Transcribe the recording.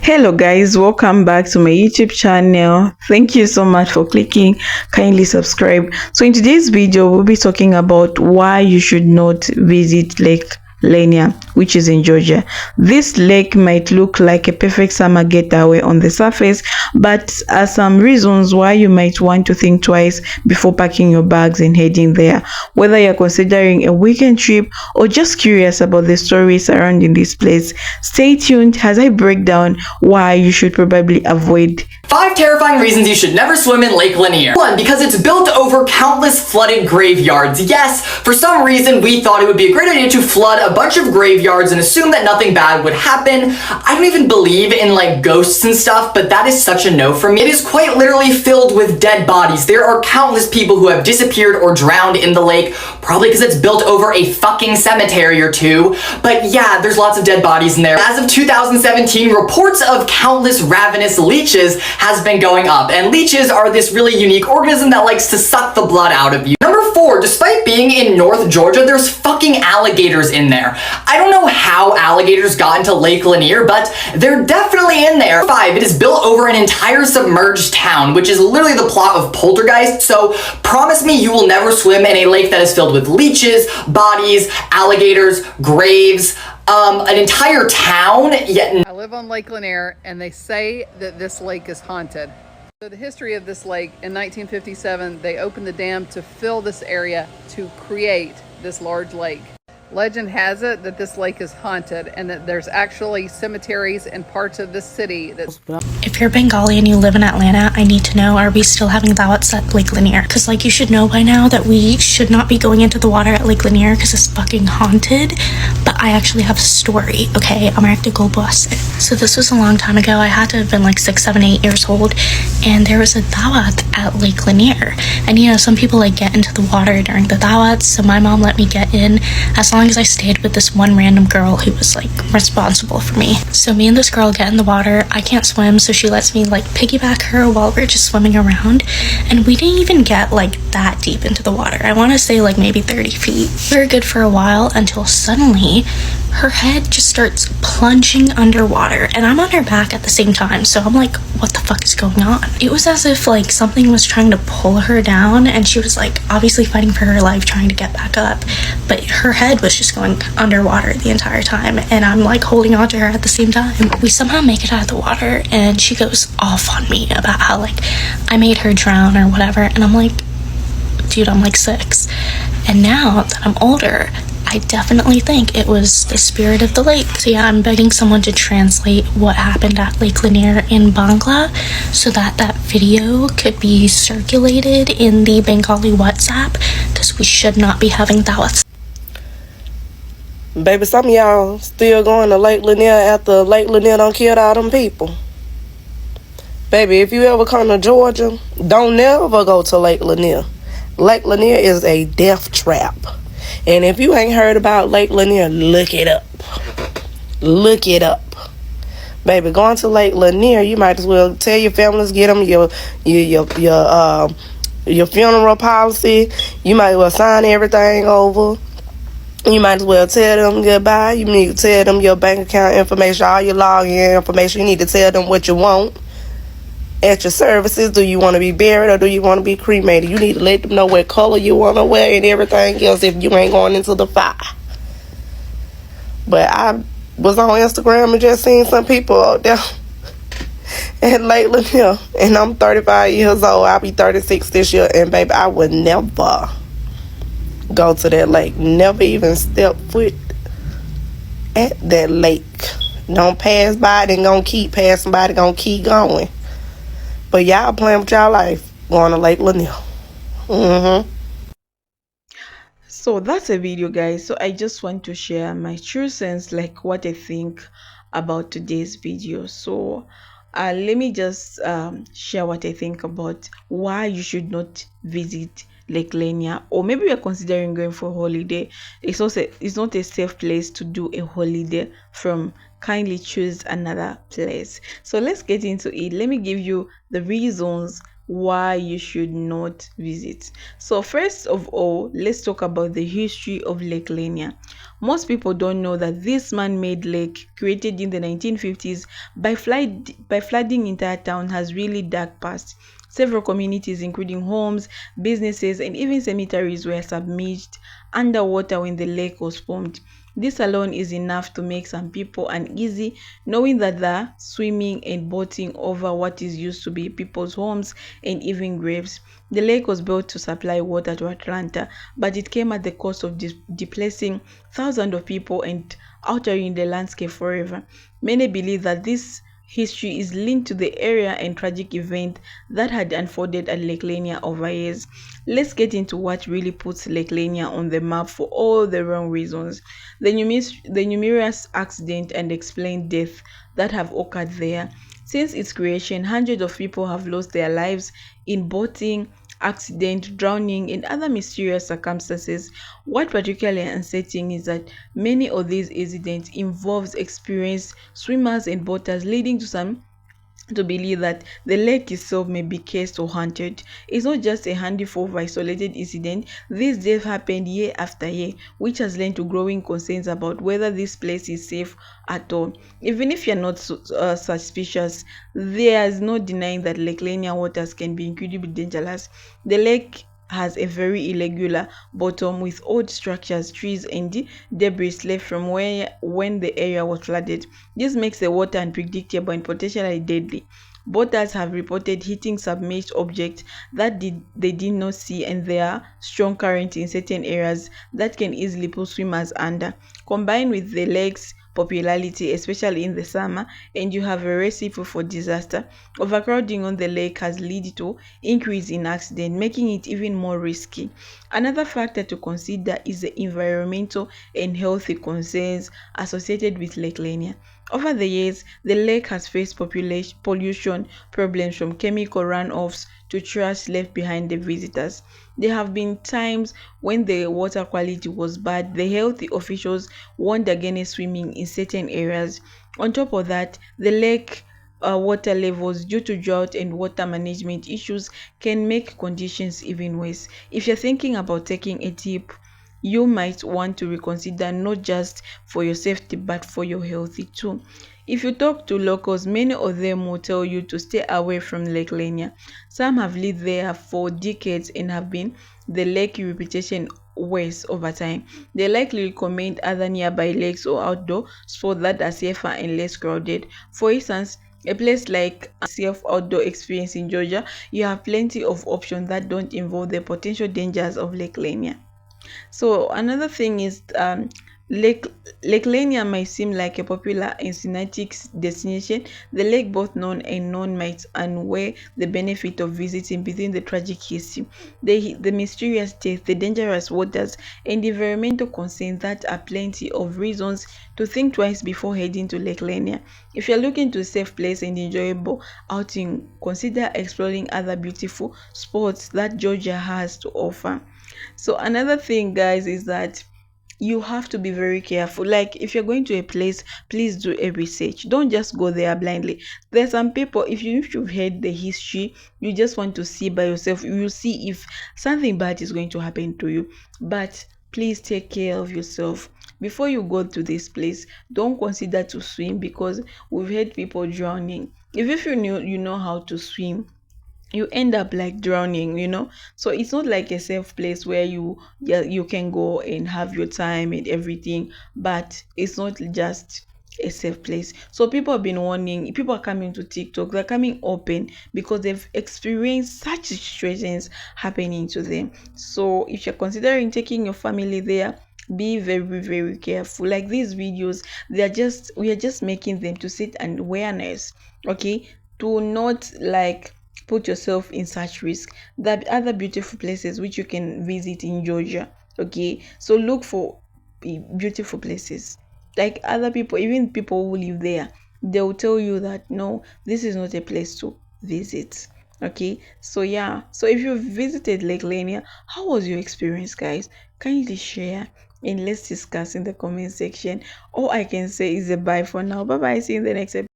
Hello guys, welcome back to my YouTube channel. Thank you so much for clicking. Kindly subscribe. So in today's video we'll be talking about why you should not visit Lake Lanier, which is in Georgia. This lake might look like a perfect summer getaway on the surface, but are some reasons why you might want to think twice before packing your bags and heading there. Whether you're considering a weekend trip or just curious about the stories surrounding this place, stay tuned as I break down why you should probably avoid 5 terrifying reasons you should never swim in Lake Lanier. 1. Because it's built over countless flooded graveyards. Yes, for some reason we thought it would be a great idea to flood a bunch of graveyards and assume that nothing bad would happen. I don't even believe in like ghosts and stuff, but that is such a no for me. It is quite literally filled with dead bodies. There are countless people who have disappeared or drowned in the lake, probably because it's built over a fucking cemetery or two. But yeah, there's lots of dead bodies in there. As of 2017, reports of countless ravenous leeches has been going up, and leeches are this really unique organism that likes to suck the blood out of you. Number 4, despite being in North Georgia, there's fucking alligators in there. I don't know how alligators got into Lake Lanier, but they're definitely in there. 5, it is built over an entire submerged town, which is literally the plot of Poltergeist, so promise me you will never swim in a lake that is filled with leeches, bodies, alligators, graves, an entire town, yet I live on Lake Lanier, and they say that this lake is haunted. So the history of this lake, in 1957, they opened the dam to fill this area to create this large lake. Legend has it that this lake is haunted and that there's actually cemeteries in parts of this city that... If you're Bengali and you live in Atlanta, I need to know, are we still having dawats at Lake Lanier? Because like you should know by now that we should not be going into the water at Lake Lanier because it's fucking haunted. But I actually have a story, okay? I'm gonna have to go bust it. So this was a long time ago. I had to have been like 6, 7, 8 years old, and there was a dawat at Lake Lanier. And you know, some people like get into the water during the dawats, so my mom let me get in as long as I stayed with this one random girl who was like responsible for me. So me and this girl get in the water. I can't swim, so she lets me like piggyback her while we're just swimming around, and we didn't even get like that deep into the water. I want to say like maybe 30 feet. We were good for a while until suddenly her head just starts plunging underwater, and I'm on her back at the same time, so I'm like, what the fuck is going on? It was as if like something was trying to pull her down, and she was like obviously fighting for her life trying to get back up, but her head was just going underwater the entire time, and I'm like holding on to her at the same time. We somehow make it out of the water, and she goes off on me about how like I made her drown or whatever, and I'm like, dude, I'm like 6, and now that I'm older, I definitely think it was the spirit of the lake. So yeah, I'm begging someone to translate what happened at Lake Lanier in Bangla so that that video could be circulated in the Bengali WhatsApp, because we should not be having dawats. Baby, some of y'all still going to Lake Lanier after Lake Lanier done killed all them people. Baby, if you ever come to Georgia, don't never go to Lake Lanier. Lake Lanier is a death trap. And if you ain't heard about Lake Lanier, look it up. Look it up. Baby, going to Lake Lanier, you might as well tell your families, get them your funeral policy. You might as well sign everything over. You might as well tell them goodbye. You need to tell them your bank account information, all your login information. You need to tell them what you want at your services. Do you want to be buried or do you want to be cremated? You need to let them know what color you want to wear and everything else if you ain't going into the fire. But I was on Instagram and just seen some people out there at Lake Lanier, and I'm 35 years old. I'll be 36 this year, and baby, I would never go to that lake. Never even step foot at that lake. Don't pass by, then gonna keep passing by, then gonna keep going. But y'all playing with y'all life going to Lake Lanier. So that's a video, guys. So I just want to share my true sense, like what I think about today's video. So let me just share what I think about why you should not visit Lake Lanier, or maybe you're considering going for a holiday. It's not a safe place to do a holiday from. Kindly choose another place. So let's get into it. Let me give you the reasons why you should not visit. So first of all, let's talk about the history of Lake Lanier. Most people don't know that this man-made lake, created in the 1950s by flooding entire town, has really dark past. Several communities, including homes, businesses, and even cemeteries, were submerged underwater when the lake was formed. This alone is enough to make some people uneasy, knowing that they're swimming and boating over what is used to be people's homes and even graves. The lake was built to supply water to Atlanta, but it came at the cost of displacing thousands of people and altering the landscape forever. Many believe that this history is linked to the area and tragic event that had unfolded at Lake Lanier over years. Let's get into what really puts Lake Lanier on the map for all the wrong reasons. The numerous accidents and explained deaths that have occurred there. Since its creation, hundreds of people have lost their lives in boating, accident, drowning, and other mysterious circumstances. What particularly unsettling is that many of these incidents involves experienced swimmers and boaters, leading to some to believe that the lake itself may be cursed or haunted. It's not just a handful of isolated incidents. These deaths happened year after year, which has led to growing concerns about whether this place is safe at all. Even if you're not suspicious, there is no denying that Lake Lanier waters can be incredibly dangerous. The lake has a very irregular bottom with old structures, trees, and debris left from when the area was flooded. This makes the water unpredictable and potentially deadly. Boaters have reported hitting submerged objects that they did not see, and there are strong currents in certain areas that can easily pull swimmers under. Combined with the lake's popularity, especially in the summer, and you have a recipe for disaster. Overcrowding on the lake has led to increase in accidents, making it even more risky. Another factor to consider is the environmental and healthy concerns associated with Lake Lanier. Over the years, the lake has faced pollution problems, from chemical runoffs to trash left behind the visitors. There have been times when the water quality was bad. The healthy officials warned against swimming in certain areas. On top of that, the lake water levels, due to drought and water management issues, can make conditions even worse. If you're thinking about taking a trip, you might want to reconsider, not just for your safety but for your health too. If you talk to locals, many of them will tell you to stay away from Lake Lanier. Some have lived there for decades and have been the lake reputation worse over time. They likely recommend other nearby lakes or outdoor spots that are safer and less crowded. For instance, a place like a safe outdoor experience in Georgia, you have plenty of options that don't involve the potential dangers of Lake Lanier. So another thing is Lake Lanier might seem like a popular and scenic destination. The lake, both known and known, might unweigh the benefit of visiting between the tragic history, the mysterious death, the dangerous waters, and the environmental concerns. That are plenty of reasons to think twice before heading to Lake Lanier. If you're looking to a safe place and enjoyable outing, consider exploring other beautiful spots that Georgia has to offer. So another thing, guys, is that you have to be very careful. Like, if you're going to a place, please do a research. Don't just go there blindly. There's some people, if you've heard the history, you just want to see by yourself. You see if something bad is going to happen to you. But please take care of yourself before you go to this place. Don't consider to swim, because we've heard people drowning. If you know how to swim, you end up like drowning. So it's not like a safe place where you can go and have your time and everything, but it's not just a safe place. So people have been warning, people are coming to TikTok, they're coming open because they've experienced such situations happening to them. So if you're considering taking your family there, be very, very careful. Like, these videos, we are just making them to set an awareness, okay, to not like put yourself in such risk. There are other beautiful places which you can visit in Georgia, okay? So look for beautiful places. Like, other people, even people who live there, they will tell you that no, this is not a place to visit. Okay, so yeah, so if you visited Lake Lanier, how was your experience, guys? Kindly share and let's discuss in the comment section. All I can say is a bye for now. Bye bye, see you in the next episode.